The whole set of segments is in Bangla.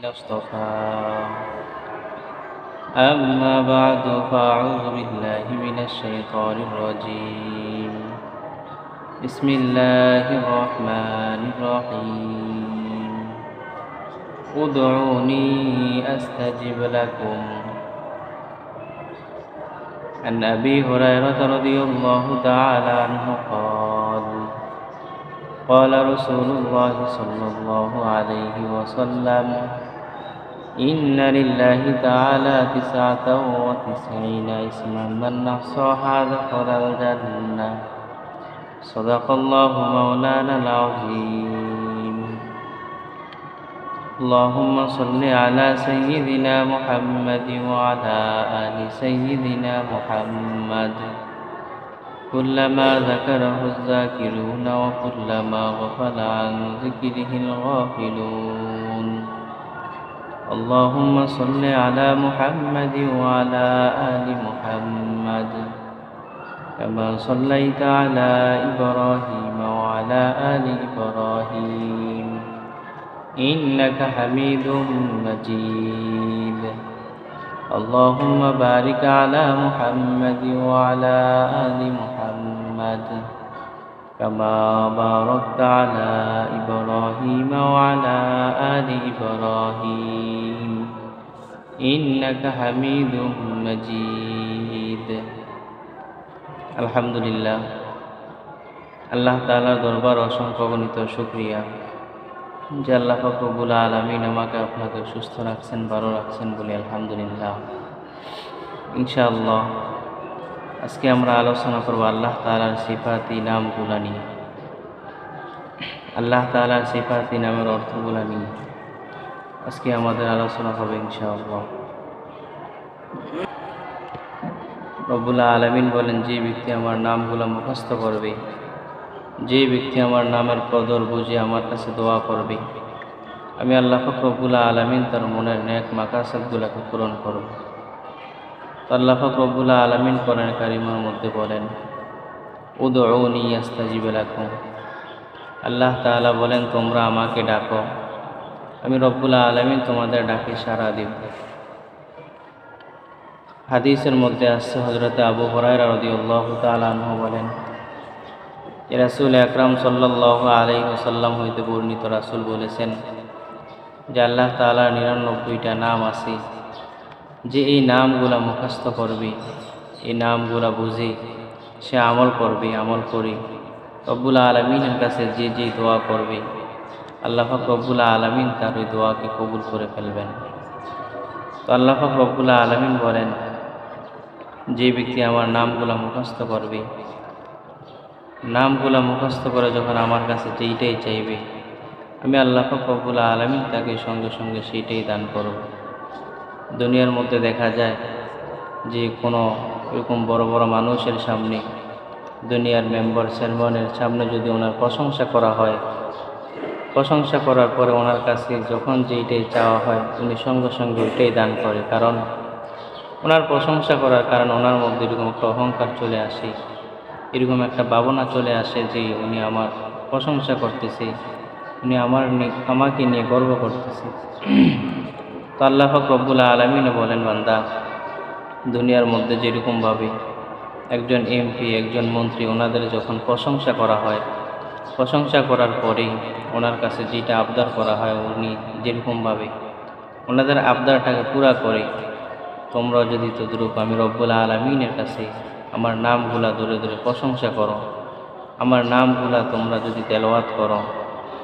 الذين اصطفى أما بعد فأعوذ بالله من الشيطان الرجيم بسم الله الرحمن الرحيم ادعوني أستجب لكم عن أبي هريرة رضي الله تعالى عنه قال رسول الله صلى الله عليه وسلم إن لله تعالى 99 اسما من أحصاها دخل الجنة صدق الله مولانا العظيم اللهم صل على سيدنا محمد وعلى آل سيدنا محمد كلما ذكره الذاكرون وكلما غفل عن ذكره الغافلون اللهم صل على محمد وعلى آل محمد كما صليت على إبراهيم وعلى آل إبراهيم إنك حميد مجيد اللهم بارك على محمد وعلى آل محمد كما باركت على إبراهيم وعلى آل إبراهيم إنك حميد مجيد الحمد لله আল্লাহ তাআলার দরবার অসংখ্য গণিত শুকরিয়া যে আল্লাহ পাক রব্বুল আলামিন আমাকে আপনাকে সুস্থ রাখছেন, ভালো রাখছেন বলে আলহামদুলিল্লাহ। ইনশাআল্লাহ আজকে আমরা আলোচনা করব আল্লাহ তাআলার সিফাতি নামগুলো নিয়ে, আল্লাহ তাআলার সিফাতি নামের অর্থগুলো নিয়ে আজকে আমাদের আলোচনা হবে ইনশাআল্লাহ। রব্বুল আলামিন বলেন, যে ব্যক্তি আমার নামগুলো মুখস্থ করবে, যে ব্যক্তি আমার নামের কদর বুঝে আমার কাছে দোয়া করবে, আমি আল্লাহ পাক রব্বুল আলামিন তার মনের নেক মাকাসাদগুলোকে পূরণ করব। তো আল্লাহ পাক রব্বুল আলামিন কোরআন কারীমের মধ্যে বলেন, উদউনি আস্তাজিব লাকুম। আল্লাহ তাআলা বলেন, তোমরা আমাকে ডাকো, আমি রব্বুল আলামিন তোমাদের ডাকে সাড়া দেব। হাদিসের মধ্যে আসছে, হযরত আবু হুরায়রা রাদিয়াল্লাহু তাআলা আনহু বলেন, রাসূল আকরাম সাল্লাল্লাহু আলাইহি ওয়াসাল্লাম হইতে বর্ণিত, রাসূল বলেছেন যে আল্লাহ তাআলার 99টা নাম আছে, যে এই নামগুলা মুখস্থ করবে, এই নামগুলা বুঝে সে আমল করবে, আমল করে রব্বুল আলামিনের কাছে যে যে দোয়া করবে, আল্লাহ পাক রব্বুল আলামিন তার ওই দোয়াকে কবুল করে ফেলবেন। তো আল্লাহ পাক রব্বুল আলামিন বলেন, যে ব্যক্তি আমার নামগুলা মুখস্থ করবে, নামগুলা মুখস্থ করে যখন আমার কাছে যেইটাই চাইবে, আমি আল্লাহ পাক রব্বুল আলামিন তাকে সঙ্গে সঙ্গে সেইটাই দান করব। দুনিয়ার মধ্যে দেখা যায় যে কোনো এরকম বড় বড় মানুষের সামনে, দুনিয়ার মেম্বার চেয়ারম্যানের সামনে যদি ওনার প্রশংসা করা হয়, প্রশংসা করার পরে ওনার কাছে যখন যেইটাই চাওয়া হয়, উনি সঙ্গে সঙ্গে ওইটাই দান করে। কারণ ওনার প্রশংসা করার কারণ ওনার মধ্যে এরকম একটা অহংকার চলে আসে, এরকম একটা ভাবনা চলে আসে যে উনি আমার প্রশংসা করতেছে, উনি আমাকে নিয়ে গর্ব করতেছে। তো আল্লাহ পাক রব্বুল আলামিন বলেন, বান্দা, দুনিয়ার মধ্যে যেরকমভাবে একজন এমপি, একজন মন্ত্রী, ওনাদের যখন প্রশংসা করা হয়, প্রশংসা করার পরেই ওনার কাছে যেটা আবদার করা হয়, উনি যেরকমভাবে ওনাদের আবদারটাকে পুরা করে, তোমরা যদি তদ্রূপ আমি রব্বুল আলামিনের কাছে আমার নামগুলা ধরে ধরে প্রশংসা করো, আমার নামগুলা তোমরা যদি তেলাওয়াত করো,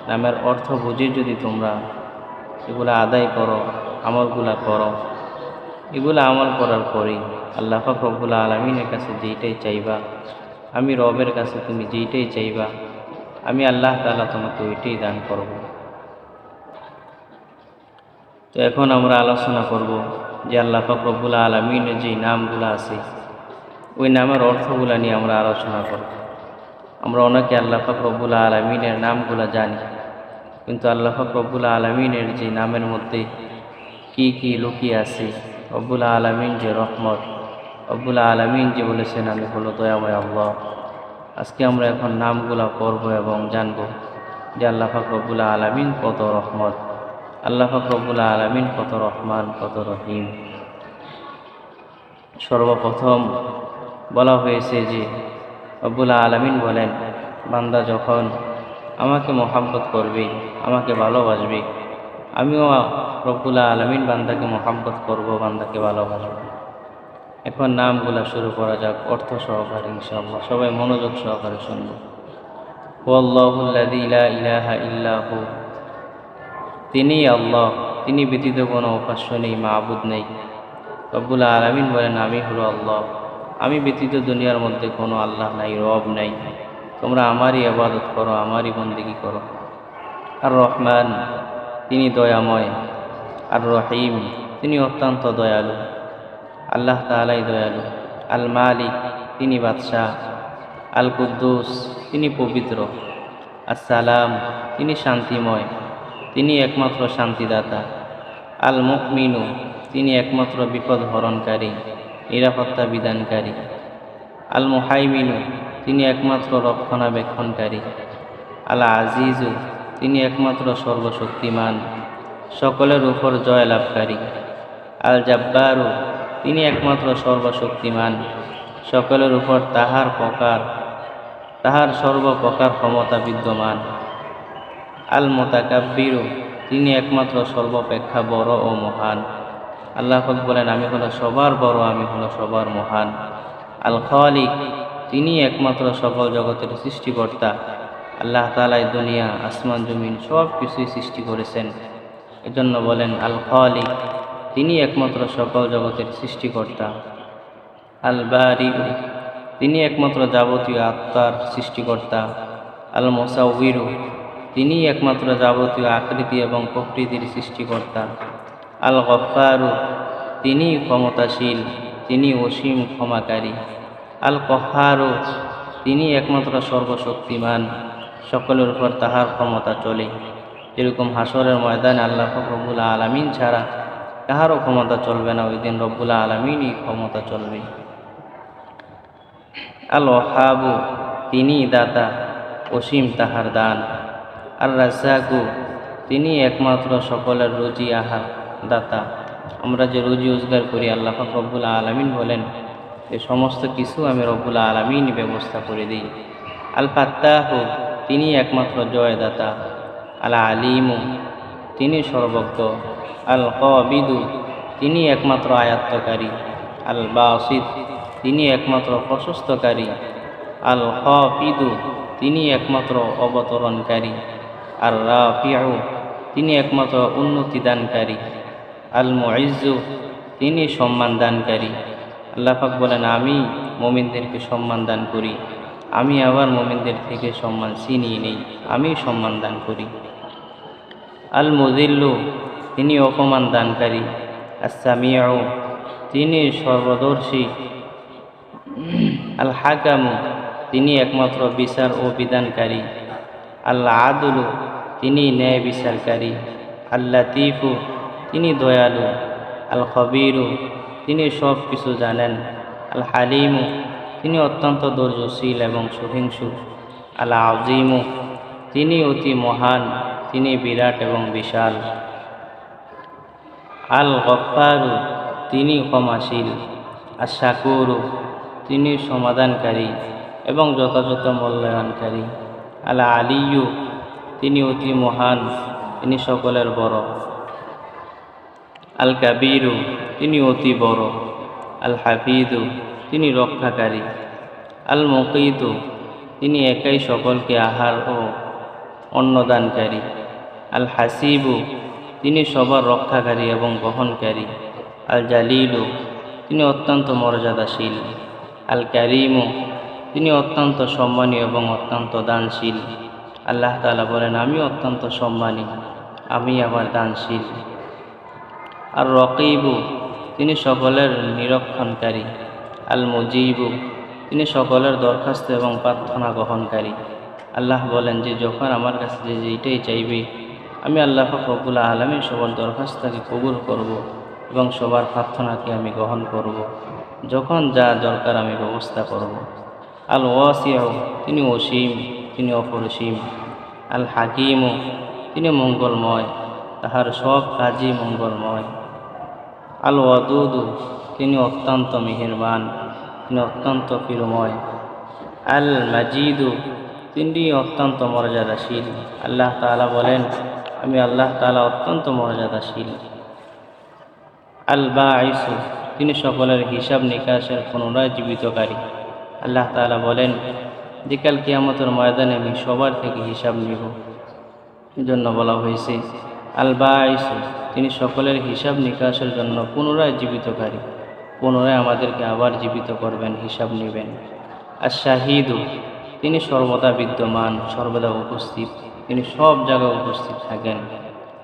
নামের অর্থ বুঝে যদি তোমরা এগুলা আদায় করো, আমলগুলা করো, এগুলা আমল করার পরেই আল্লাহ পাক রব্বুল আলামিনের কাছে যেইটাই চাইবা, আমি রবের কাছে তুমি যেইটাই চাইবা, আমি আল্লাহ তাআলা তোমাকে ওইটাই দান করব। তো এখন আমরা আলোচনা করব যে আল্লাহ পাক রব্বুল আলামিনের যে নামগুলো আছে, ওই নামের অর্থগুলো নিয়ে আমরা আলোচনা করব। আমরা অনেকে আল্লাহ পাক রব্বুল আলামিনের নামগুলো জানি, কিন্তু আল্লাহ পাক রব্বুল আলামিনের যে নামের মধ্যে কি কি লুকিয়ে আছে, রব্বুল আলামিন যে রহমত, রব্বুল আলামিন যে বলেছেন আমি হলো দয়াময় আল্লাহ, আজকে আমরা এখন নামগুলা পড়ব এবং জানব যে আল্লাহ পাক রব্বুল আলামিন কত রহমত, আল্লাহ পাক রব্বুল আলামিন কত রহমান, কত রহিম। সর্বপ্রথম বলা হয়েছে যে রব্বুল আলামিন বলেন, বান্দা যখন আমাকে মহাব্বত করবে, আমাকে ভালোবাসবে, আমিও রব্বুল আলামিন বান্দাকে মহাব্বত করব, বান্দাকে ভালোবাসব। এখন নামগুলা শুরু করা যাক অর্থ সহকারে ইনশাআল্লাহ। সবাই মনোযোগ সহকারে শুনব। হুয়াল্লাহুল্লাযী লা ইলাহা ইল্লাহু, তিনিই আল্লাহ, তিনি ব্যতীত কোনো উপাস্য নেই, মাবুদ নেই। রব্বুল আলামিন বলেন, আমি হলো আল্লাহ, আমি ব্যতীত দুনিয়ার মধ্যে কোনো আল্লাহ নাই, রব নাই। তোমরা আমারই ইবাদত করো, আমারই বন্দেগী করো। আর রহমান, তিনি দয়াময়। আর রহিম, তিনি অত্যন্ত দয়ালু। আল্লাহ তাআলাই দয়ালু। আল মালিক, তিনি বাদশাহ। আল কুদ্দুস, তিনি পবিত্র। আসসালাম, তিনি শান্তিময়, তিনি একমাত্র শান্তিদাতা। আল মুমিনু, তিনি একমাত্র বিপদ হরণকারী, নিরাপত্তা বিধানকারী। আল মুহাইমিনু, তিনি একমাত্র রক্ষণাবেক্ষণকারী। আল আজিজু, তিনি একমাত্র সর্বশক্তিমান, সকলের উপর জয়লাভকারী। আল জাব্বারু, তিনি একমাত্র সর্বশক্তিমান, সকলের উপর তাহার সর্বপ্রকার ক্ষমতা বিদ্যমান। আল মুতাকাব্বিরু, তিনি একমাত্র সর্বাপেক্ষা বড় ও মহান। আল্লাহ পাক বলেন, আমি হলো সবার বড়, আমি হলো সবার মহান। আল খালিক, তিনি একমাত্র সকল জগতের সৃষ্টিকর্তা। আল্লাহ তাআলাই দুনিয়া, আসমান, জমিন সব কিছুই সৃষ্টি করেছেন। এজন্য বলেন আল খালিক, তিনি একমাত্র সকল জগতের সৃষ্টিকর্তা। আল বারিউ, তিনি একমাত্র যাবতীয় আত্মার সৃষ্টিকর্তা। আল মুসাউবিরু, তিনি একমাত্র যাবতীয় আকৃতি এবং প্রকৃতির সৃষ্টিকর্তা। আল গফফারু, তিনি ক্ষমতাশীল, তিনি অসীম ক্ষমাকারী। আল কহ্হারু, তিনি একমাত্র সর্বশক্তিমান, সকলের উপর তাহার ক্ষমতা চলে। যেরকম হাসরের ময়দানে আল্লাহ পাক রব্বুল আলামিন ছাড়া কাহারও ক্ষমতা চলবে না, ওই দিন রব্বুল আলামিনই ক্ষমতা চলবে। আল ওয়াহাবু, তিনি দাতা, অসীম তাহার দান। আর রাজ্জাকু, তিনি একমাত্র সকলের রুজি আহার দাতা। আমরা যে রুজি রোজগার করি, আল্লাহ পাক রব্বুল আলামিন বলেন, এই সমস্ত কিছু আমি রব্বুল আলামিনই ব্যবস্থা করে দিই। আল ফাত্তাহু, তিনি একমাত্র জয়দাতা। আল আলিমু, তিনি সর্বজ্ঞ। আল কাবিদু, তিনি একমাত্র আয়াত্তকারী। আল বাসিত, তিনি একমাত্র প্রশস্তকারী। আল খাফিদু, তিনি একমাত্র অবতরণকারী। আর রাফিউ, তিনি একমাত্র উন্নতি দানকারী। আল মুইজ্জু, তিনি সম্মান দানকারী। আল্লাহ পাক বলেন, আমি মুমিনদেরকে সম্মান দান করি, আমি আবার মুমিনদের থেকে সম্মান ছিনিয়ে নেই, আমি সম্মান দান করি। আল মুযিল্লু, তিনি অপমান দানকারী। আস-সামিউ, তিনি সর্বদর্শী। আল হাকামু, তিনি একমাত্র বিচার ও বিধানকারী। আল আদলু, তিনি ন্যায় বিচারকারী। আল লাতীফু, তিনি দয়ালু। আল খবীরু, তিনি সব কিছু জানেন। আল হালিমু, তিনি অত্যন্ত ধৈর্যশীল এবং সহিষ্ণু। আল আযীমু, তিনি অতি মহান, তিনি বিরাট এবং বিশাল। আল গফফারু, তিনি ক্ষমাশীল। আর শাকুরু, তিনি সমাধানকারী এবং যথাযথ মূল্যায়নকারী। আল আলিয়্যু, তিনি অতি মহান, তিনি সকলের বড়। আল কাবীরু, তিনি অতি বড়। আল হাফিদু, তিনি রক্ষাকারী। আল মুকীতু, তিনি একাই সকলকে আহার ও অন্নদানকারী। আল হাসিবু, তিনি সবার রক্ষাকারী এবং বহনকারী। আল জালিলু, তিনি অত্যন্ত মর্যাদাশীল। আল কারিমু, তিনি অত্যন্ত সম্মানী এবং অত্যন্ত দানশীল। আল্লাহ তাআলা বলেন, আমি অত্যন্ত সম্মানী, আমি আবার দানশীল। আর রকিবু, তিনি সকলের নিরীক্ষণকারী। আল মুজিবু, তিনি সকলের দরখাস্ত এবং প্রার্থনা গ্রহণকারী। আল্লাহ বলেন যে যখন আমার কাছে যেইটাই চাইবে, আমি আল্লাহ পাক রব্বুল আলামিন সবার দরখাস্তকে কবুল করব এবং সবার প্রার্থনাকে আমি গ্রহণ করব। যখন যা দরকার আমি ব্যবস্থা করব। আল ওয়াসিউ, তিনি অসীম, তিনি অপরিসীম। আল হাকিমু, তিনি মঙ্গলময়। তাহার সব কাজই মঙ্গলময়। আল ওয়াদুদু, তিনি অত্যন্ত মেহেরবান, তিনি অত্যন্ত প্রিয়ময়। আল মাজিদু, তিনি অত্যন্ত মর্যাদাশীল। আল্লাহ তাআলা বলেন, আমি আল্লাহ তাআলা অত্যন্ত মর্যাদাশীল। আল বাঈসু, তিনি সকলের হিসাব নিকাশের পুনরায় জীবিতকারী। আল্লাহ তাআলা বলেন যে কাল কিয়ামতের ময়দানে আমি সবার থেকে হিসাব নিব। জন্য বলা হয়েছে আল বাঈসু, তিনি সকলের হিসাব নিকাশের জন্য পুনরায় জীবিতকারী, পুনরায় আমাদেরকে আবার জীবিত করবেন, হিসাব নেবেন। আর শাহিদু, তিনি সর্বদা বিদ্যমান, সর্বদা উপস্থিত, তিনি সব জায়গায় উপস্থিত থাকেন।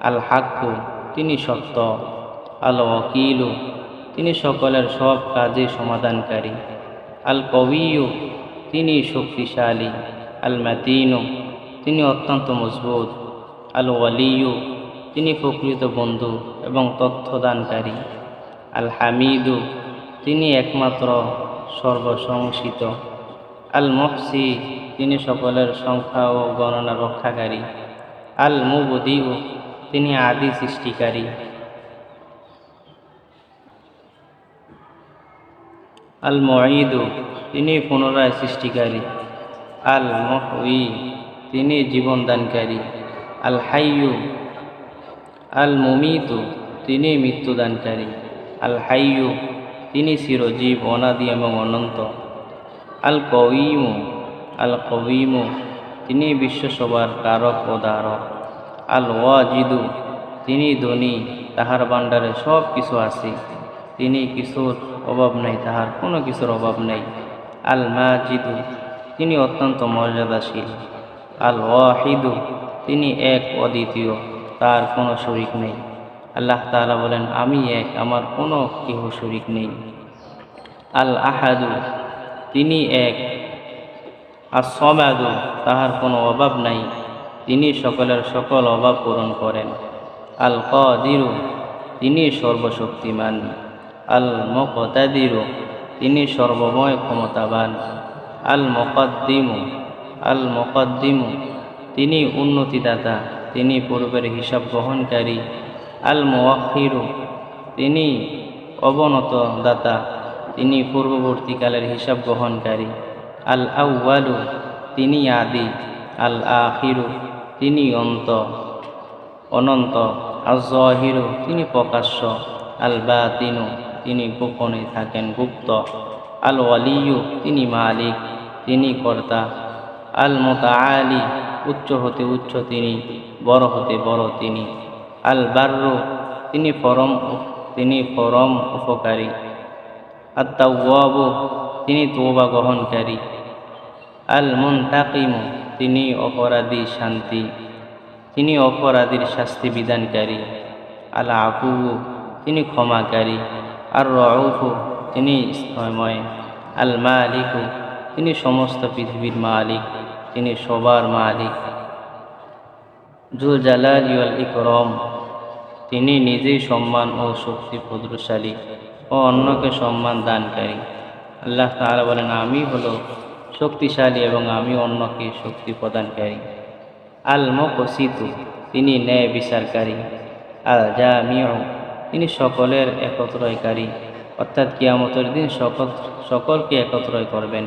আল হাক্কু, তিনি সত্য। আল ওয়াকিলু, তিনি সকলের সব কাজে সমাধানকারী। আল কবিয়ু, তিনি শক্তিশালী। আল মাতিনু, তিনি অত্যন্ত মজবুত। আল ওয়ালিয়ু, তিনি প্রকৃত বন্ধু এবং তথ্যদানকারী। আল হামিদু, তিনি একমাত্র সর্বসংসিত। আল মুহসি, তিনি সকলের সংখ্যা ও গণনা রক্ষাকারী। আল মুবদিউ, তিনি আদি সৃষ্টিকারী। আল মুঈদু, তিনি পুনরায় সৃষ্টিকারী। আল মুহয়ি, তিনি জীবনদানকারী। আল হাইয়ু, আল মুমিতু, তিনি মৃত্যুদানকারী। আল হাইয়ু, তিনি চিরজীব, অনাদি এবং অনন্ত। আল কওয়িমু, আল কওয়িমু, তিনি বিশ্বসভার কারক ও ধারক। আল ওয়াজিদু, তিনি ধনী, তাহার ভাণ্ডারে সব কিছু আছে, তিনি কিছুর অভাব নাই, তাহার কোনো কিছুর অভাব নাই। আল মাজিদু, তিনি অত্যন্ত মর্যাদাশীল। আল ওয়াহিদু, তিনি এক অদ্বিতীয়, তার কোনো শরিক নেই। আল্লাহ তাআলা বলেন, আমি এক, আমার কোনো কেহ শরিক নেই। আল আহাদু, তিনি এক। as-সামাদু, তাহার কোনো অভাব নাই, তিনি সকলের সকল অভাব পূরণ করেন। আল কাদিরু, তিনি সর্বশক্তিমান। আল মুকতাদিরু, তিনি সর্বময় ক্ষমতাবান। আল মুকদ্দিমু, আল মুকদ্দিমু, তিনি উন্নতিদাতা, তিনি পূর্বের হিসাব গ্রহণকারী। আল মুআখিরু, তিনি অবনত দাতা, তিনি পূর্ববর্তীকালের হিসাব গ্রহণকারী। আল আউয়ালু, তিনি আদি। আল আখিরু, তিনি অনন্ত। আল যাহিরু, তিনি প্রকাশ্য। আল বাতিনু, তিনি গোপনে থাকেন, গুপ্ত। আল ওয়ালিয়ু, তিনি মালিক, তিনি কর্তা। আল মুতাআলি, উচ্চ হতে উচ্চ তিনি, বড় হতে বড় তিনি। আল বাররু, তিনি পরম উপকারী। আত-তাওয়াবু, তিনি তওবা গ্রহণকারী। আল মুনতাকিমু, তিনি অপরাধীর শাস্তি বিধানকারী। আল আফুউ, তিনি ক্ষমাকারী। আর রউফু, তিনি স্তময়। আল মালিকু, তিনি সমস্ত পৃথিবীর মালিক, তিনি সবার মালিক। যুল জালালি ওয়াল ইকরাম, তিনি নিজেই সম্মান ও শক্তি প্রদর্শনশালী ও অন্যকে সম্মান দানকারী। আল্লাহ তাআলা বলেন, আমি হলো শক্তিশালী এবং আমি অন্যকে শক্তি প্রদানকারী। আল মুকসিতু, তিনি ন্যায় বিচারকারী। আল জামিউ, তিনি সকলের একত্রয়কারী, অর্থাৎ কিয়ামতের দিন সকলকে একত্রয় করবেন।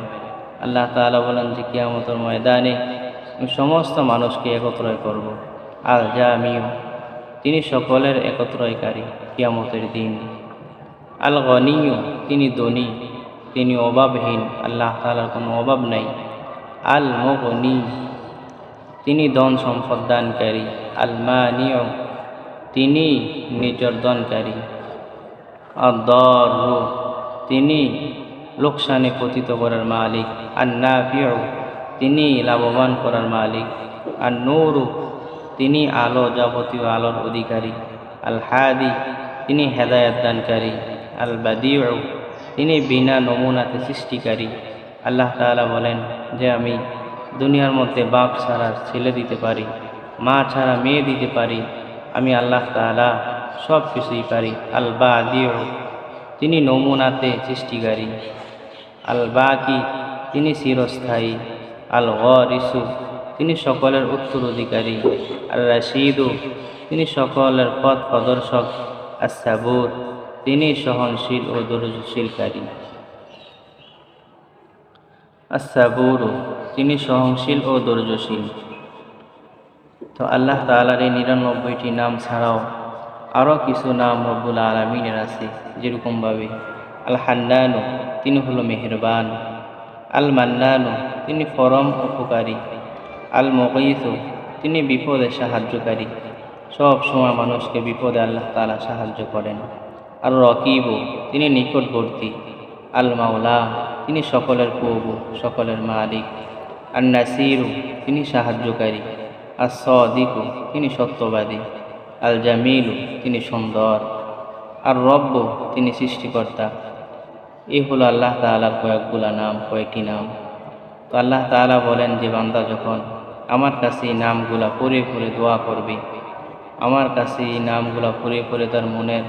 আল্লাহ তাআলা বলেন যে কিয়ামতের ময়দানে আমি সমস্ত মানুষকে একত্রয় করব। আল জামিউ, তিনি সকলের একত্রয়কারী কিয়ামতের দিন। আল গনিয়ু, তিনি ধনী, তিনি অভাবহীন, আল্লাহ তাআলার কোনো অভাব নাই। আল মুগনি, তিনি ধন সম্পদ দানকারী। আল মানিউ, তিনি নির্যাতনকারী। আদ-দাররু, তিনি লোকসানে পতিত করার মালিক। আন-নাফিউ, তিনি লাভবান করার মালিক। আন-নূরু, তিনি আলো, যাবতীয় আলোর অধিকারী। আল হাদি, তিনি হেদায়েত দানকারী। আল বাদিউ, তিনি বিনা নমুনাতে সৃষ্টিকারী। আল্লাহ তাআলা বলেন যে আমি দুনিয়ার মধ্যে বাপ ছাড়া ছেলে দিতে পারি, মা ছাড়া মেয়ে দিতে পারি, আমি আল্লাহ তাআলা সব কিছুই পারি। আল বাদিউ, তিনি নমুনাতে সৃষ্টিকারী। আল বাকি, তিনি চিরস্থায়ী। আল ওয়ারিসু, তিনি সকলের উত্তরাধিকারী। আর রাশিদু, তিনি সকলের পথ প্রদর্শক। আস-সাবুর, তিনি সহনশীল ও ধৈর্যশীলকারী। আস-সাবুর, তিনি সহনশীল ও ধৈর্যশীল। তো আল্লাহ তাআলার এই ৯৯টি নাম ছাড়াও আরও কিছু নাম রব্বুল আলামিনের আছে, যেরকমভাবে আল হান্নানু, তিনি হলো মেহেরবান। আল মান্নানু, তিনি পরম উপকারী। আল মুগীথু, তিনি বিপদে সাহায্যকারী, সব সময় মানুষকে বিপদে আল্লাহ তাআলা সাহায্য করেন। আর রকিবু, তিনি নিকটবর্তী। আল মাওলা, তিনি সকলের প্রভু, সকলের মালিক। আর নাসিরু, তিনি সাহায্যকারী। আর সাদিকু, তিনি সত্যবাদী। আল জামিলু, তিনি সুন্দর। আর রব্বু, তিনি সৃষ্টিকর্তা। এই হলো আল্লাহ তাআলার কয়েকটি নাম। তো আল্লাহ তাআলা বলেন যে বান্দা যখন আমার কাছে এই নামগুলা পড়ে পড়ে দোয়া করবে, আমার কাছে এই নামগুলা পড়ে পড়ে তার মনের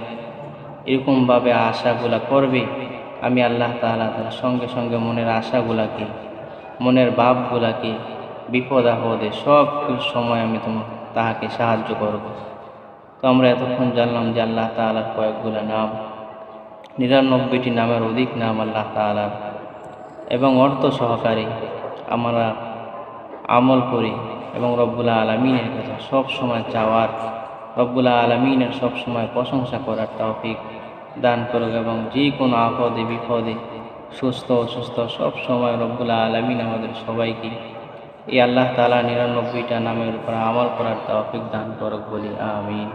এরকমভাবে আশাগুলা করবে, আমি আল্লাহ তাআলা তার সঙ্গে সঙ্গে মনের আশাগুলাকে, মনের ভাবগুলাকে, বিপদ আপদে সব সময় আমি তাহাকে সাহায্য করব। তো আমরা এতক্ষণ জানলাম যে আল্লাহ তাআলার কয়েকগুলা নাম, ৯৯টি নামের অধিক নাম আল্লাহ তাআলার, এবং অর্থ সহকারে আমরা আমল করি এবং রব্বুল আলামিনের কাছে সব সময় চাওয়ার, রব্বুল আলামিনের সব সময় প্রশংসা করার তৌফিক দান করুক। এবং যে কোনো আপদে বিপদে, সুস্থ অসুস্থ, সব সময় রব্বুল আলামিন আমাদের সবাইকে এই আল্লাহ তাআলা ৯৯টা নামের উপর আমল করার তৌফিক দান করুক বলি আমিন।